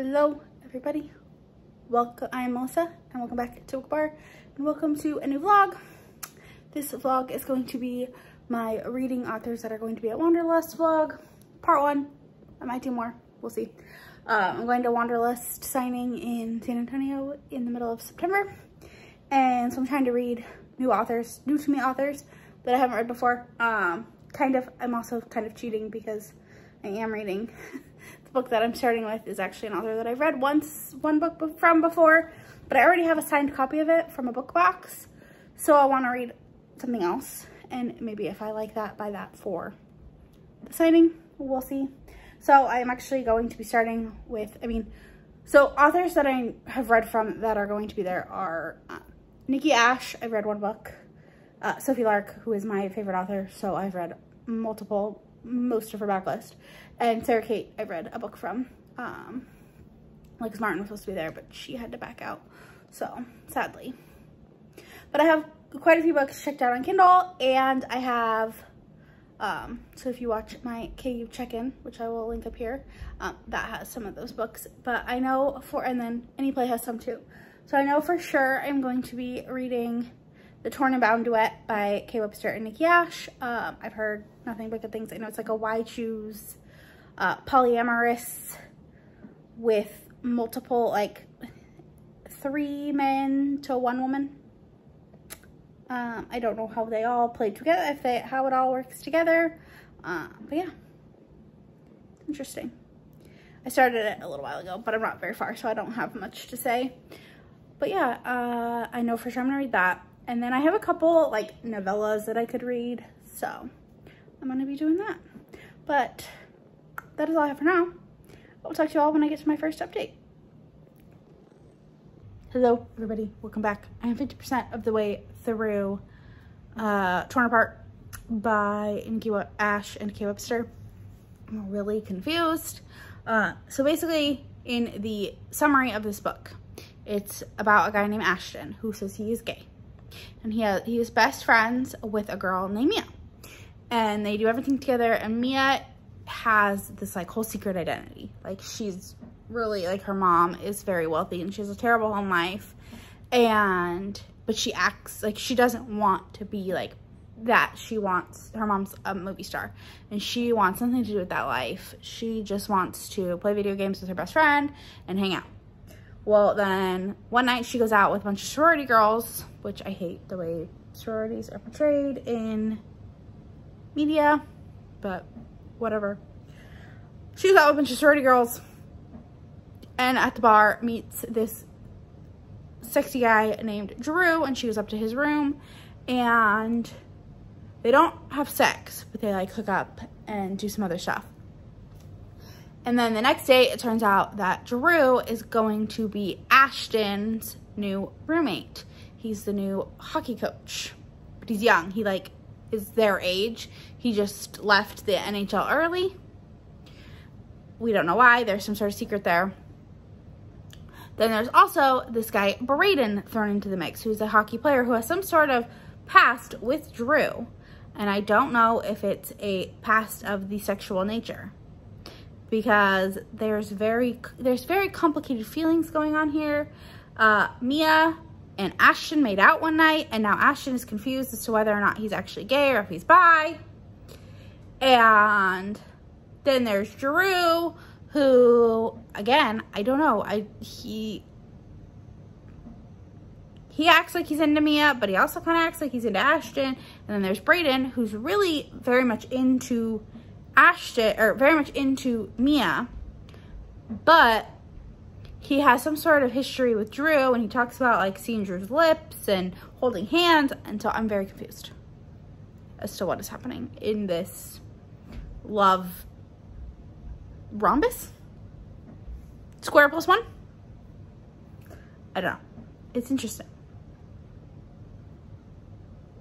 Hello everybody, welcome. I'm Melissa and welcome back to Book Bar and welcome to a new vlog. This vlog is going to be my reading authors that are going to be at Wanderlust vlog, part 1. I might do more, we'll see. I'm going to Wanderlust signing in San Antonio in the middle of September, and so I'm trying to read new to me authors that I haven't read before. I'm also kind of cheating because I am reading. The book that I'm starting with is actually an author that I've read one book from before, but I already have a signed copy of it from a book box. So I want to read something else, and maybe if I like that, buy that for the signing. We'll see. So I'm actually going to be starting with, so authors that I have read from that are going to be there are Nikki Ash. I've read one book. Sophie Lark, who is my favorite author, so I've read most of her backlist. And Sarah Kate, I've read a book from. Lex Martin was supposed to be there, but she had to back out, so sadly. But I have quite a few books checked out on Kindle, and I have, so if you watch my KU check-in, which I will link up here, that has some of those books. But I know and then Anyplay has some too. So I know for sure I'm going to be reading The Torn and Bound Duet by Kay Webster and Nikki Ash. I've heard nothing but good things. I know it's like a why choose polyamorous with multiple, like 3 men to 1 woman. I don't know how they all played together, how it all works together. But yeah, interesting. I started it a little while ago, but I'm not very far, so I don't have much to say. But yeah, I know for sure I'm gonna read that. And then I have a couple like novellas that I could read, so I'm gonna be doing that. But that is all I have for now. I'll talk to you all when I get to my first update. Hello everybody, welcome back. I am 50% of the way through Torn Apart by Nikki Ash and Kay Webster. I'm really confused. So basically, in the summary of this book, it's about a guy named Ashton who says he is gay. And he is best friends with a girl named Mia. And they do everything together, and Mia has this like whole secret identity. Like, she's really, like, her mom is very wealthy and she has a terrible home life, but she acts like she doesn't want to be like that. Her mom's a movie star and she wants something to do with that life. She just wants to play video games with her best friend and hang out. Well, then one night she goes out with a bunch of sorority girls, which I hate the way sororities are portrayed in media, but whatever. She goes out with a bunch of sorority girls, and at the bar meets this sexy guy named Drew, and she goes up to his room, and they don't have sex, but they like hook up and do some other stuff. And then the next day, it turns out that Drew is going to be Ashton's new roommate. He's the new hockey coach, but he's young. He like is their age. He just left the NHL early. We don't know why. There's some sort of secret there. Then there's also this guy, Braden, thrown into the mix, who's a hockey player who has some sort of past with Drew. And I don't know if it's a past of the sexual nature, because there's very complicated feelings going on here. Mia and Ashton made out one night, and now Ashton is confused as to whether or not he's actually gay or if he's bi. And then there's Drew, who, again, I don't know. He acts like he's into Mia, but he also kind of acts like he's into Ashton. And then there's Braden, who's really very much into Ashton, or very much into Mia, but he has some sort of history with Drew, and he talks about like seeing Drew's lips and holding hands, and so I'm very confused as to what is happening in this love rhombus? Square plus 1? I don't know. It's interesting.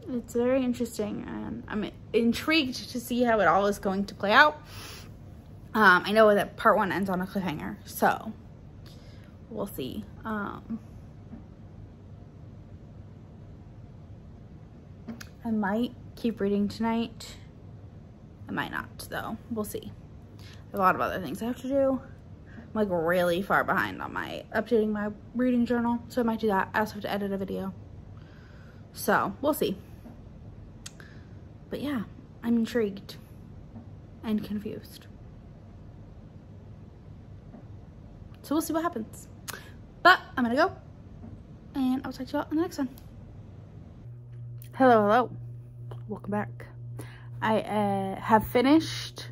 It's very interesting, and I'm intrigued to see how it all is going to play out. I know that part 1 ends on a cliffhanger, so we'll see. I might keep reading tonight. I might not, though. We'll see. I have a lot of other things I have to do. like really far behind on my updating my reading journal, so I might do that. I also have to edit a video, so we'll see. But yeah, I'm intrigued and confused, so we'll see what happens. But I'm gonna go, and I'll talk to you all in the next one. Hello, welcome back. I have finished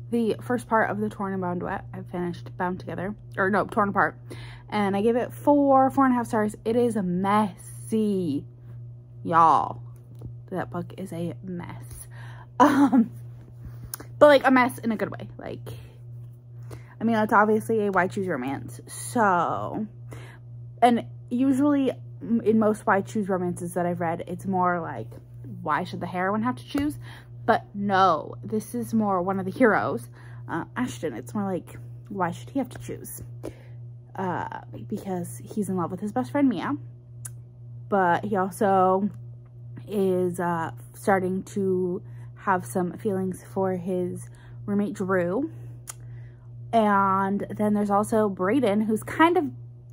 the first part of the Torn and Bound duet. I finished Bound Together, or no, Torn Apart, and I gave it 4.5 stars. It is messy, y'all. That book is a mess, but like a mess in a good way. Like, I mean, it's obviously a why choose romance, so, and usually in most why choose romances that I've read, it's more like, why should the heroine have to choose? But no, this is more one of the heroes, Ashton. It's more like, why should he have to choose? Because he's in love with his best friend Mia, but he also is starting to have some feelings for his roommate Drew. And then there's also Brayden, who's kind of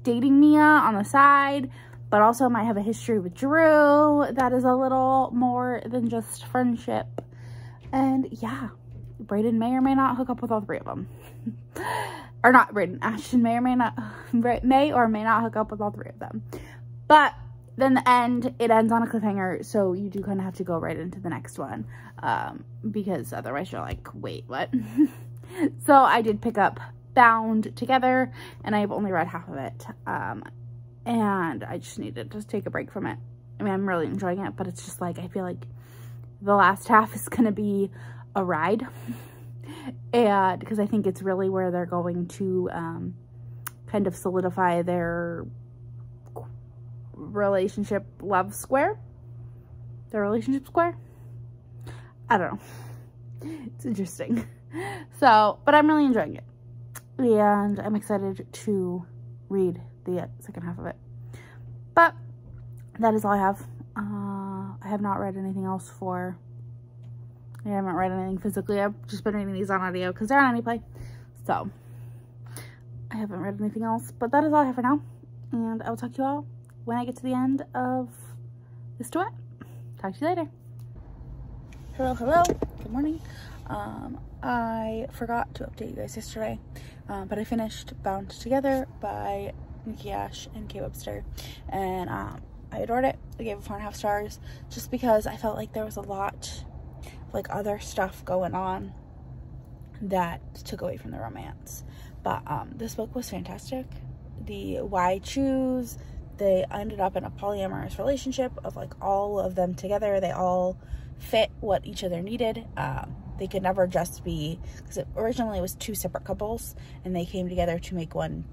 dating Mia on the side, but also might have a history with Drew that is a little more than just friendship. And yeah, Brayden may or may not hook up with all three of them. Or not Brayden, Ashton may or may not hook up with all three of them. But then the end, it ends on a cliffhanger, so you do kind of have to go right into the next one, because otherwise you're like, wait, what? So I did pick up Bound Together, and I've only read half of it, and I just needed to take a break from it. I mean, I'm really enjoying it, but it's just like, I feel like the last half is going to be a ride, and because I think it's really where they're going to kind of solidify their relationship square. I don't know. It's interesting. So, but I'm really enjoying it, and I'm excited to read the second half of it. But that is all I have. I have not read anything else I haven't read anything physically. I've just been reading these on audio because they're on Anyplay. So I haven't read anything else, but that is all I have for now, and I will talk to you all when I get to the end of this duet. Talk to you later. Hello, good morning. I forgot to update you guys yesterday, but I finished Bound Together by Nikki Ash and Kate Webster, and I adored it. I gave it 4.5 stars just because I felt like there was a lot like other stuff going on that took away from the romance. But this book was fantastic. The why choose, they ended up in a polyamorous relationship of like all of them together. They all fit what each other needed. They could never just be, because originally it was 2 separate couples and they came together to make one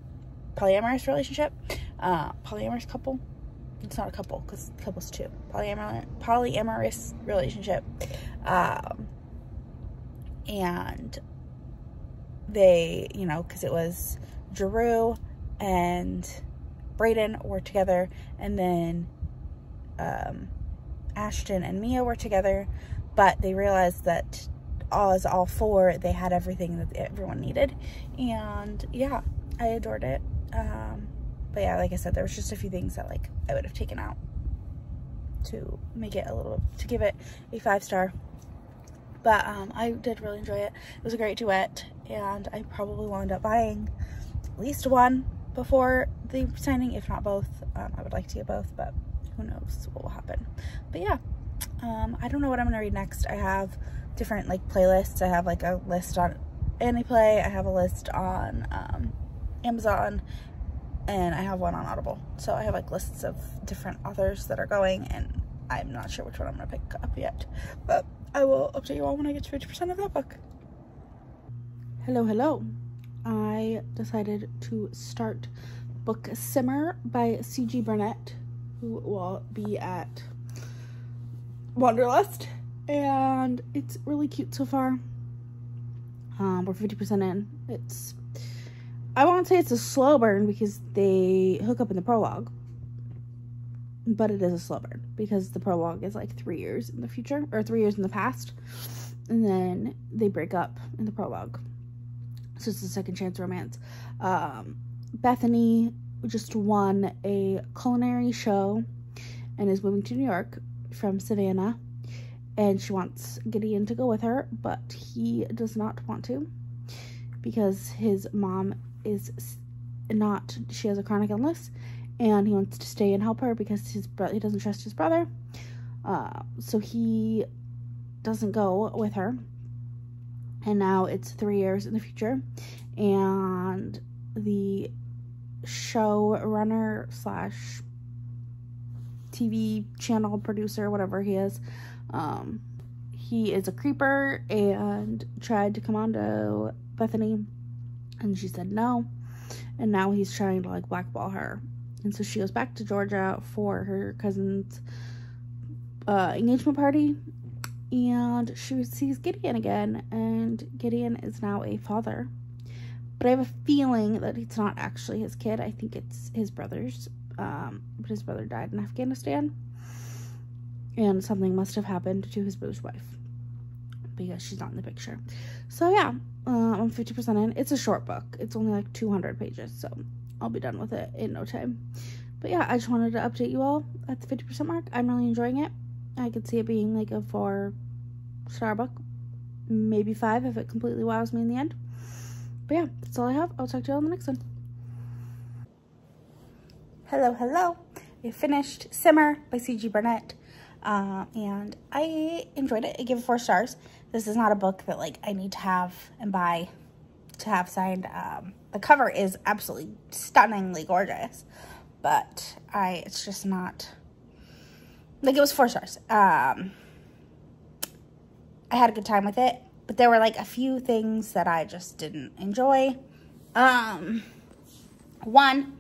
polyamorous relationship. Polyamorous couple? It's not a couple because couple's 2. Polyamorous relationship. And they, you know, because it was Drew and Brayden were together, and then Ashton and Mia were together, but they realized that as all 4, they had everything that everyone needed, and yeah, I adored it. But yeah, like I said, there was just a few things that like I would have taken out to make it to give it a 5-star. But I did really enjoy it. It was a great duet, and I probably will end up buying at least one before the signing, if not both. I would like to get both, but who knows what will happen. But yeah, I don't know what I'm gonna read next. I have different like playlists. I have like a list on Anyplay, I have a list on Amazon, and I have one on Audible. So I have like lists of different authors that are going, and I'm not sure which one I'm gonna pick up yet, but I will update you all when I get to 50% of that book. Hello. I decided to start book Simmer by C.G. Burnett, who will be at Wanderlust, and it's really cute so far. We're 50% in. I won't say it's a slow burn because they hook up in the prologue, but it is a slow burn because the prologue is like 3 years in the future, or 3 years in the past, and then they break up in the prologue. So it's a second chance romance. Bethany just won a culinary show and is moving to New York from Savannah, and she wants Gideon to go with her, but he does not want to because his mom is not, she has a chronic illness, and he wants to stay and help her because he doesn't trust his brother. So he doesn't go with her. And now it's 3 years in the future, and the showrunner slash TV channel producer, whatever he is a creeper and tried to come on to Bethany, and she said no, and now he's trying to like blackball her. And so she goes back to Georgia for her cousin's engagement party, and she sees Gideon again, and Gideon is now a father. But I have a feeling that it's not actually his kid. I think it's his brother's. But his brother died in Afghanistan, and something must have happened to his brother's wife because she's not in the picture. So yeah, I'm 50% in. It's a short book. It's only like 200 pages, so I'll be done with it in no time. But yeah, I just wanted to update you all at the 50% mark. I'm really enjoying it. I could see it being like a 4-star book, maybe 5 if it completely wows me in the end. But yeah, that's all I have. I'll talk to you all in the next one. Hello. I finished Simmer by C.G. Burnett, and I enjoyed it. I give it 4 stars. This is not a book that like I need to have and buy to have signed. The cover is absolutely stunningly gorgeous, but it's just not, like, it was 4 stars. I had a good time with it, but there were like a few things that I just didn't enjoy. One,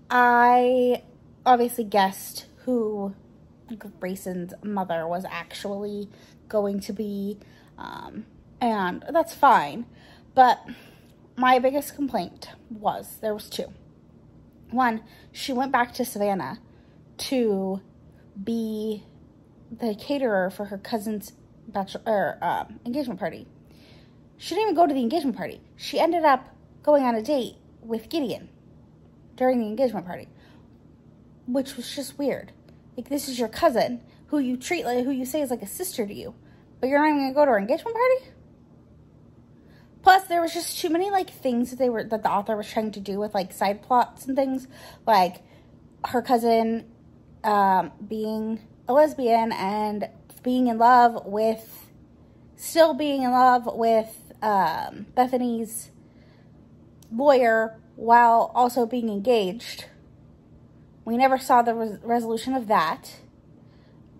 I obviously guessed who Grayson's mother was actually going to be, and that's fine. But my biggest complaint was, there was 2. One, she went back to Savannah to be the caterer for her cousin's engagement party. She didn't even go to the engagement party. She ended up going on a date with Gideon during the engagement party, which was just weird. Like, this is your cousin who you treat like, who you say is like a sister to you, but you're not even gonna go to her engagement party? Plus, there was just too many like things that the author was trying to do with like side plots and things, like her cousin being a lesbian and still being in love with Bethany's lawyer while also being engaged. We never saw the resolution of that.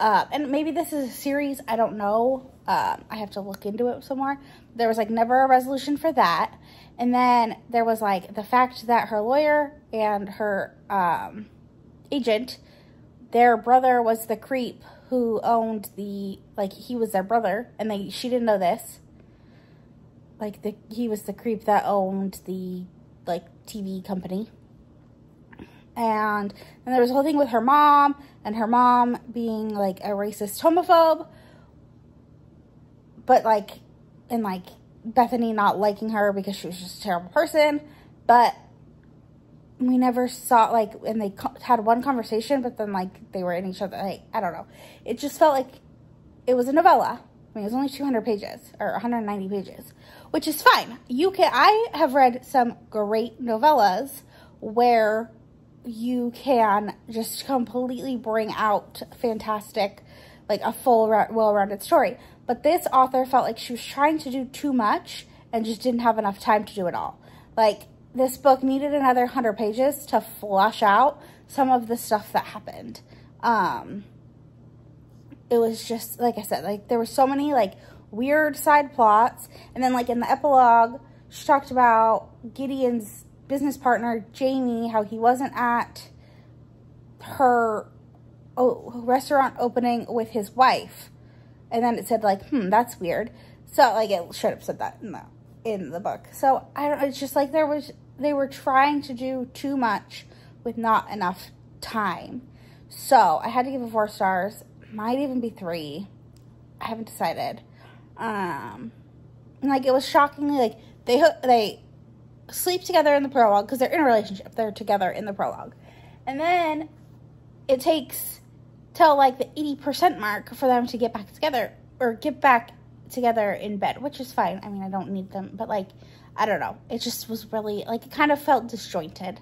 And maybe this is a series, I don't know. I have to look into it some more. There was like never a resolution for that. And then there was like the fact that her lawyer and her agent, their brother was the creep who owned he was their brother, and she didn't know this. Like, he was the creep that owned the TV company. And there was a whole thing with her mom, and her mom being like a racist homophobe, but Bethany not liking her because she was just a terrible person. But we never saw, and they had one conversation, but then they were in each other. I don't know. It just felt like it was a novella. I mean, it was only 200 pages or 190 pages, which is fine. I have read some great novellas where you can just completely bring out fantastic, a full, well-rounded story. But this author felt like she was trying to do too much and just didn't have enough time to do it all. This book needed another 100 pages to flush out some of the stuff that happened. It was just, like I said, there were so many, weird side plots. And then, in the epilogue, she talked about Gideon's business partner, Jamie, how he wasn't at her restaurant opening with his wife. And then it said, that's weird. So, it should have said that in the book. So, I don't know, it's just, they were trying to do too much with not enough time. So, I had to give it 4 stars. Might even be 3. I haven't decided. It was shockingly, they sleep together in the prologue because they're in a relationship. They're together in the prologue. And then it takes till like the 80% mark for them to get back together or get back together in bed, which is fine. I mean, I don't need them, but like, I don't know. It just was really, like, it kind of felt disjointed.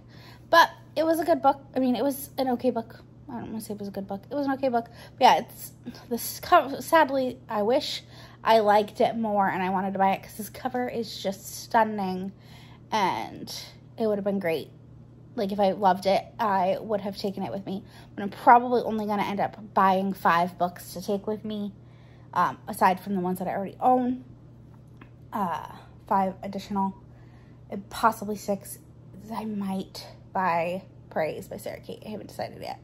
But it was a good book. I mean, it was an okay book. I don't want to say it was a good book. It was an okay book. But yeah, it's this cover. Sadly, I wish I liked it more and I wanted to buy it because this cover is just stunning. And it would have been great. Like, if I loved it, I would have taken it with me. But I'm probably only going to end up buying 5 books to take with me, aside from the ones that I already own. 5 additional, and possibly 6. I might buy Praise by Sarah Kate. I haven't decided yet.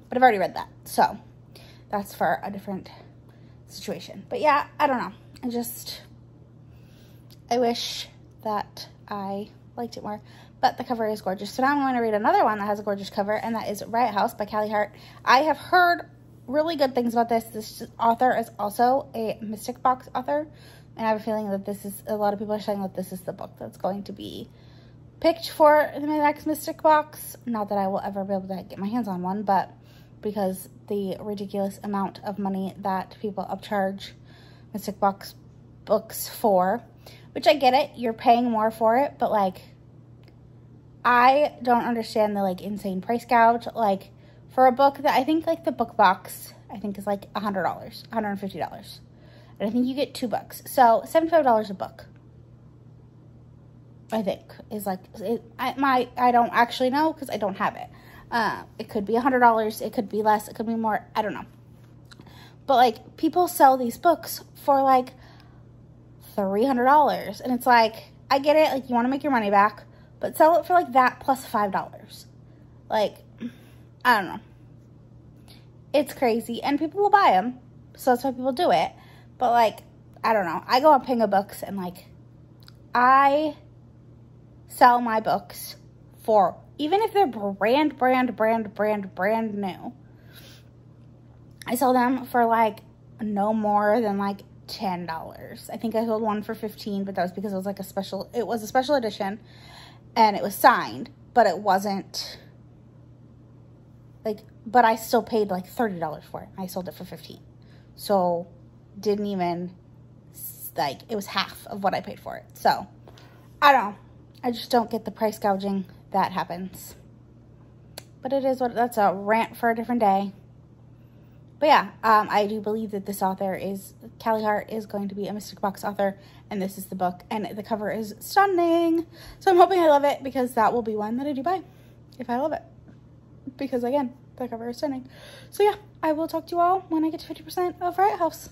But I've already read that. So, that's for a different situation. But yeah, I don't know. I wish that I liked it more. But the cover is gorgeous. So now I'm going to read another one that has a gorgeous cover, and that is Riot House by Callie Hart. I have heard really good things about this. This author is also a Mystic Box author, and I have a feeling that a lot of people are saying that this is the book that's going to be picked for my next Mystic Box. Not that I will ever be able to get my hands on one, but because the ridiculous amount of money that people upcharge Mystic Box books for, which I get it, you're paying more for it, but like, I don't understand the like insane price gouge. Like, for a book that I think like the book box, I think is like $100, $150. And I think you get 2 books. So $75 a book, I think, is like, I don't actually know because I don't have it. It could be $100, it could be less, it could be more, I don't know. But like, people sell these books for like $300. And it's like, I get it, like, you want to make your money back, but sell it for like that plus $5. Like, I don't know. It's crazy. And people will buy them. So that's why people do it. But like, I don't know. I go on Pingo Books and like, I sell my books for, even if they're brand new, I sell them for like no more than like $10. I think I sold one for $15, but that was because it was like a special edition. And it was signed, but it wasn't, like, but I still paid like $30 for it. I sold it for $15. So, didn't even, like, it was half of what I paid for it. So, I don't know. I just don't get the price gouging that happens. But it is what, that's a rant for a different day. But yeah, I do believe that this author Callie Hart is going to be a Mystic Box author, and this is the book, and the cover is stunning. So I'm hoping I love it, because that will be one that I do buy, if I love it. Because again, the cover is stunning. So yeah, I will talk to you all when I get to 50% of Riot House.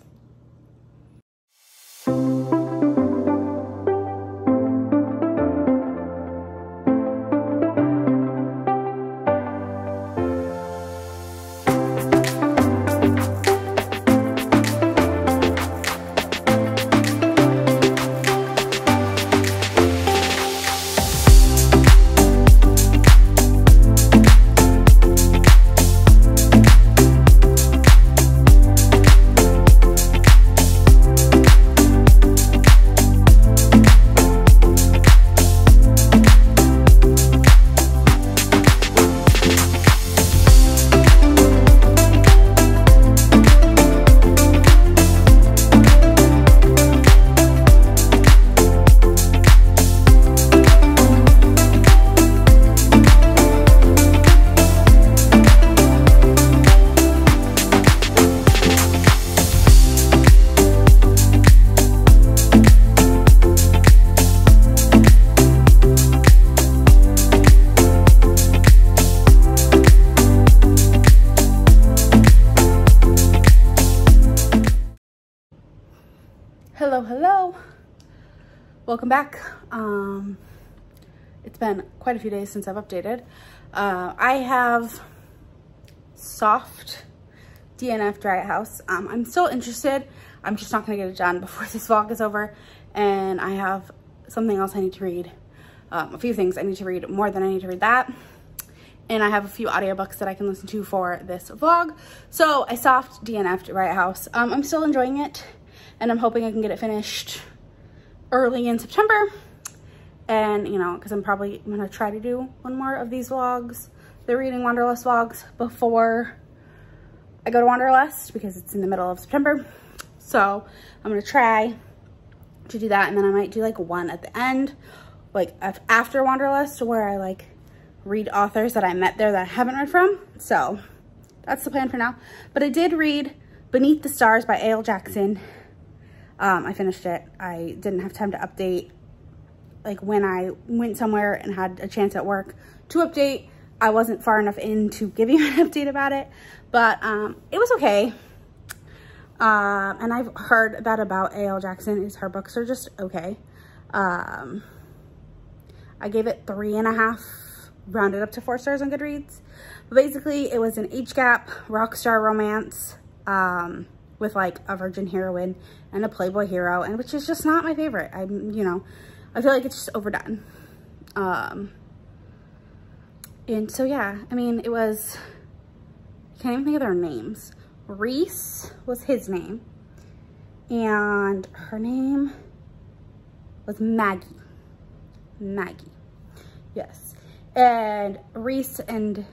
Hello, welcome back. It's been quite a few days since I've updated. I have soft DNF Riot House. I'm still interested. I'm just not gonna get it done before this vlog is over, and I have something else I need to read. A few things I need to read more than I need to read that. And I have a few audiobooks that I can listen to for this vlog. So I soft DNF'd Riot House. I'm still enjoying it, and I'm hoping I can get it finished early in September. And, you know, because I'm probably going to try to do one more of these vlogs, the Reading Wanderlust vlogs, before I go to Wanderlust, because it's in the middle of September. So I'm going to try to do that. And then I might do like one at the end, like after Wanderlust, where I like read authors that I met there that I haven't read from. So that's the plan for now. But I did read Beneath the Stars by A.L. Jackson. I finished it. I didn't have time to update. Like when I went somewhere and had a chance at work to update, I wasn't far enough in to give you an update about it, but it was okay. And I've heard that about A.L. Jackson, is her books are just okay. I gave it 3.5, rounded up to 4 stars on Goodreads. But basically it was an age gap rock star romance with like a virgin heroine and a playboy hero, and which is just not my favorite. You know, I feel like it's just overdone. And so, yeah, I mean, it was, I can't even think of their names. Reese was his name, and her name was Maggie. Maggie, yes. And Reese and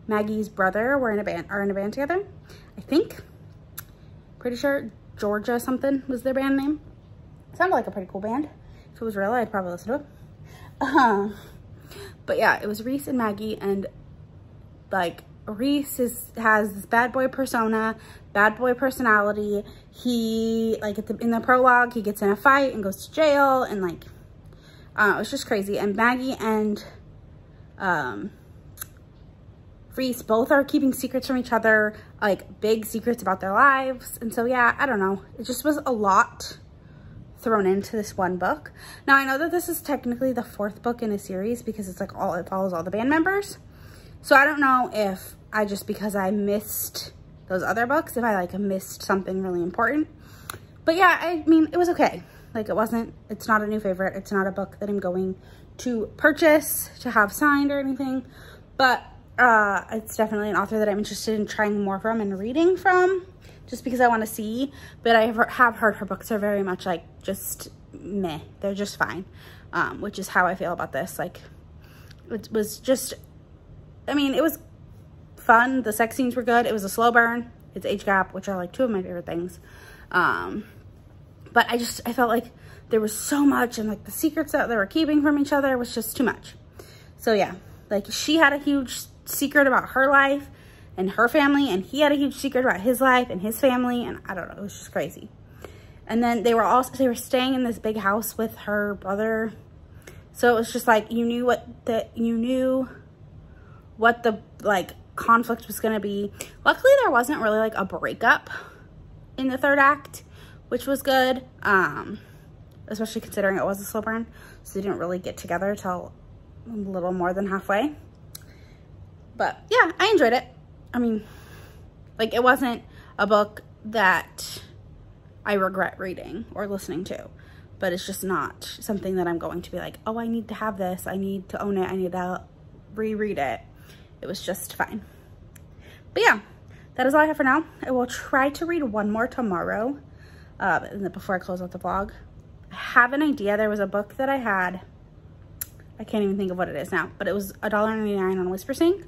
Maggie's brother were in a band, are in a band together, I think. Pretty sure Georgia something was their band name. Sounded like a pretty cool band. If it was real, I'd probably listen to it. But yeah, it was Reese and Maggie, and like Reese has this bad boy persona, bad boy personality. He like in the prologue, he gets in a fight and goes to jail, and like it was just crazy. And Maggie and Reese both are keeping secrets from each other, like big secrets about their lives. And so yeah, I don't know, it just was a lot thrown into this one book. Now I know that this is technically the 4th book in a series, because it's like it follows all the band members. So I don't know if I just, because I missed those other books, if I like missed something really important. But yeah, I mean, it was okay. Like it's not a new favorite. It's not a book that I'm going to purchase to have signed or anything, but it's definitely an author that I'm interested in trying more from and reading from, just because I want to see. But I have heard her books are very much like just meh. They're just fine, which is how I feel about this. Like it was just, I mean, it was fun. The sex scenes were good. It was a slow burn. It's age gap, which are like 2 of my favorite things. But I felt like there was so much, and like the secrets that they were keeping from each other was just too much. So yeah, like she had a huge secret about her life and her family, and he had a huge secret about his life and his family, and I don't know, it was just crazy. And then they were staying in this big house with her brother, so it was just like you knew what the like conflict was gonna be. Luckily there wasn't really like a breakup in the 3rd act, which was good, especially considering it was a slow burn, so they didn't really get together till a little more than halfway. But yeah, I enjoyed it. I mean, like it wasn't a book that I regret reading or listening to, but it's just not something that I'm going to be like, oh, I need to have this, I need to own it, I need to reread it. It was just fine. But yeah, that is all I have for now. I will try to read one more tomorrow, before I close out the vlog. I have an idea. There was a book that I had, I can't even think of what it is now, but it was $1.99 on Whispersync.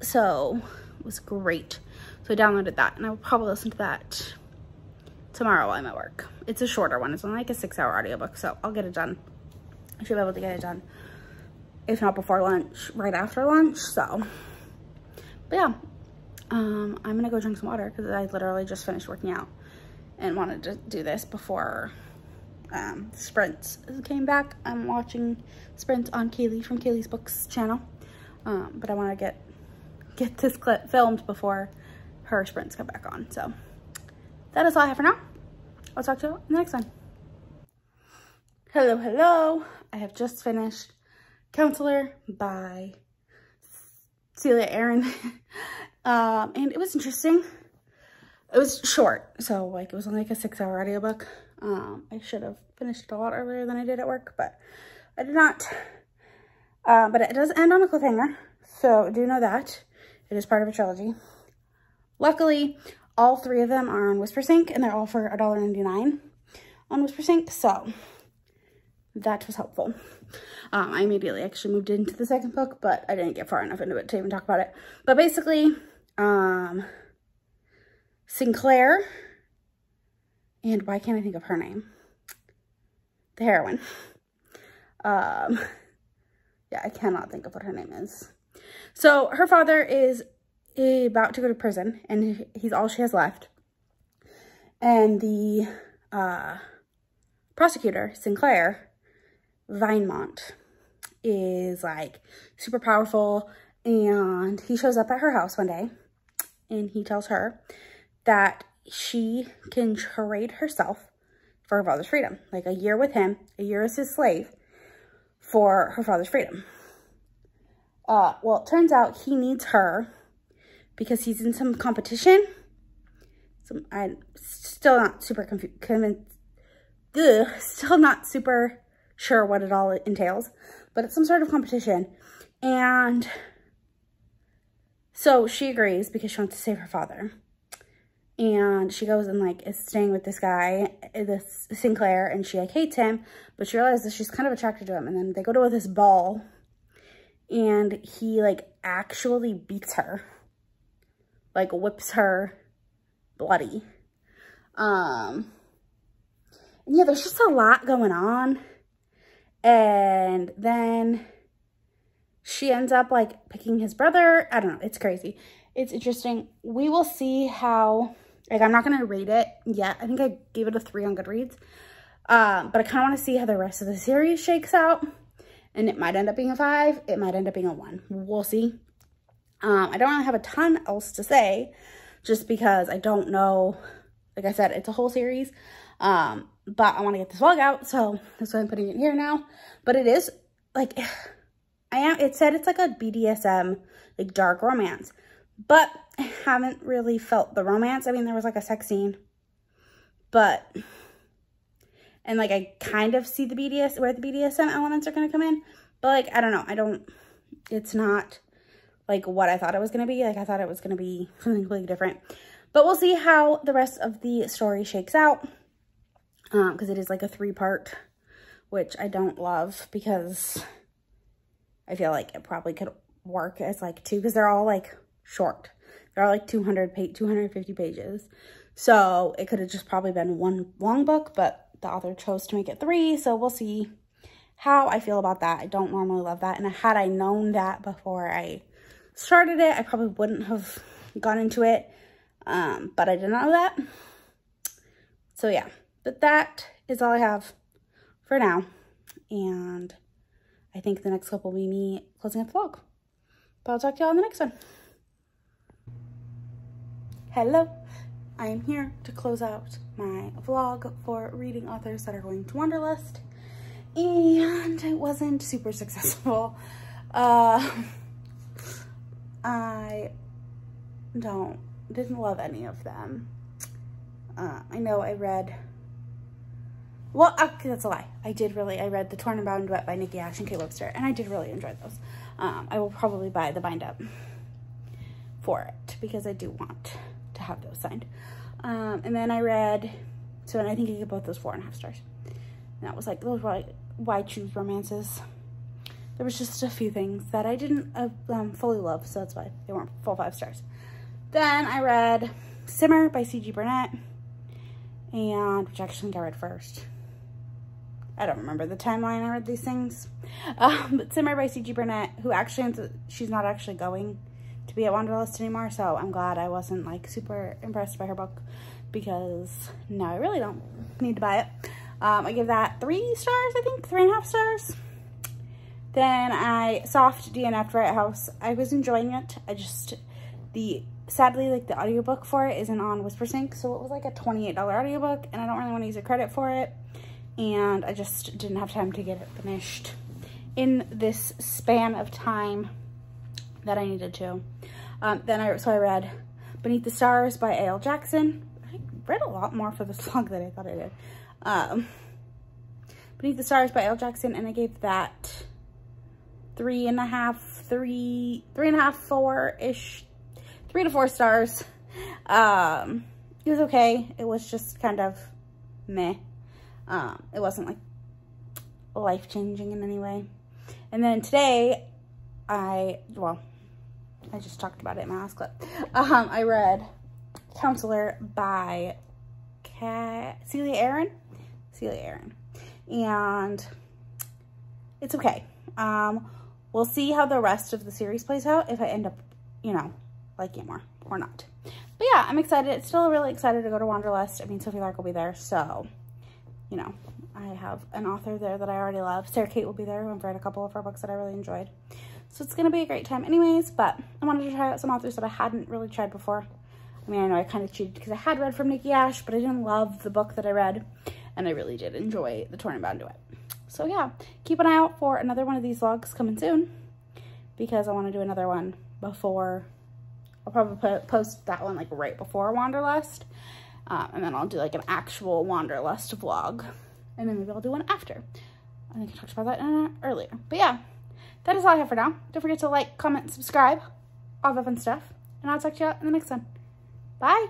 So it was great. So I downloaded that, and I will probably listen to that tomorrow while I'm at work. It's a shorter one. It's only like a 6-hour audiobook, so I'll get it done. I should be able to get it done, if not before lunch, right after lunch. So, but yeah, I'm gonna go drink some water, because I literally just finished working out and wanted to do this before Sprints came back. I'm watching Sprints on Kaylee from Kaylee's Books channel, but I want to get this clip filmed before her Sprints come back on. So that is all I have for now. I'll talk to you in the next one. Hello. I have just finished Counselor by Celia Aaron. And it was interesting. It was short, so like it was only like a 6-hour audiobook. I should have finished it a lot earlier than I did at work, but I did not. But it does end on a cliffhanger, so do know that. It is part of a trilogy. Luckily, all 3 of them are on Whispersync, and they're all for $1.99. on Whisper Sync, so that was helpful. I immediately actually moved into the second book, but I didn't get far enough into it to even talk about it. But basically, Sinclair, and why can't I think of her name? The heroine. Yeah, I cannot think of what her name is. So her father is about to go to prison, and he's all she has left. And the prosecutor, Sinclair Vinemont, is like super powerful, and he shows up at her house one day, and he tells her that she can trade herself for her father's freedom. Like a year with him, a year as his slave, for her father's freedom. Well, it turns out he needs her because he's in some competition. I'm still not super convinced. Still not super sure what it all entails, but it's some sort of competition. And so she agrees because she wants to save her father. And she goes and like is staying with this guy, this Sinclair, and she like hates him, but she realizes she's kind of attracted to him. And then they go to this ball, and he like actually beats her, like whips her bloody. And yeah, there's just a lot going on. And then she ends up like picking his brother. I don't know, it's crazy. It's interesting. We will see how, like, I'm not going to rate it yet. I think I gave it a 3 on Goodreads. But I kind of want to see how the rest of the series shakes out. And it might end up being a 5. It might end up being a 1. We'll see. I don't really have a ton else to say, just because I don't know. Like I said, it's a whole series. But I want to get this vlog out, so that's why I'm putting it here now. But it is, like, it said it's like a BDSM, like, dark romance. But I haven't really felt the romance. I mean, there was, like, a sex scene. But, and, like, I kind of see the where the BDSM elements are going to come in. But, like, I don't know. It's not, like, what I thought it was going to be. Like, I thought it was going to be something completely different. But we'll see how the rest of the story shakes out. Because it is, like, a 3-part, which I don't love because I feel like it probably could work as, like, 2, because they're all, like, short. They're all, like, 250 pages. So it could have just probably been 1 long book, but the author chose to make it 3, so we'll see how I feel about that. I don't normally love that, and had I known that before I started it, I probably wouldn't have gone into it, but I did not know that. So, yeah. But that is all I have for now, and I think the next clip will be me closing up the vlog. But I'll talk to y'all in the next one. Hello, I am here to close out my vlog for reading authors that are going to Wanderlust, and it wasn't super successful. I didn't love any of them. I know I read... Well, that's a lie. I read The Torn and Bound Duet by Nikki Ash and Kate Webster, and I did really enjoy those. I will probably buy the bind-up for it, because I do want to have those signed. And then I read, and I think I gave both those 4.5 stars. And that was like, those were like, why choose romances? There was just a few things that I didn't fully love, so that's why they weren't full 5 stars. Then I read Simmer by C.G. Burnett, and which actually I think I read first. I don't remember the timeline I read these things. But Simmer by C.G. Burnett, who actually, she's not actually going to be at Wanderlust anymore, so I'm glad I wasn't like super impressed by her book, because now I really don't need to buy it. I give that 3 stars, I think, 3.5 stars. Then I soft DNF'd Right House. I was enjoying it. Sadly, like, the audiobook for it isn't on Whisper Sync, so it was like a $28 audiobook, and I don't really want to use a credit for it, and I just didn't have time to get it finished in this span of time that I needed to. So I read Beneath the Stars by A.L. Jackson. I read a lot more for this vlog than I thought I did. Beneath the Stars by A.L. Jackson, and I gave that 3.5, 4-ish, 3 to 4 stars. It was okay. It was just kind of meh. It wasn't like life-changing in any way. And then today, I just talked about it in my last clip. I read Counselor by Celia Aaron, and it's okay. We'll see how the rest of the series plays out, if I end up, you know, liking it more or not. But yeah, I'm excited. Still really excited to go to Wanderlust. I mean, Sophie Lark will be there, so, you know, I have an author there that I already love. Sarah Kate will be there. I've read a couple of her books that I really enjoyed. So it's going to be a great time anyways, but I wanted to try out some authors that I hadn't really tried before. I mean, I know I kind of cheated because I had read from Nikki Ash, but I didn't love the book that I read, and I really did enjoy the Torn and Bound Duet. So yeah, keep an eye out for another one of these vlogs coming soon, because I want to do another one before, I'll probably post that one like right before Wanderlust, and then I'll do like an actual Wanderlust vlog, and then maybe I'll do one after. I think I talked about that earlier. But yeah, that is all I have for now. Don't forget to like, comment, subscribe, all the fun stuff, and I'll talk to you in the next one. Bye!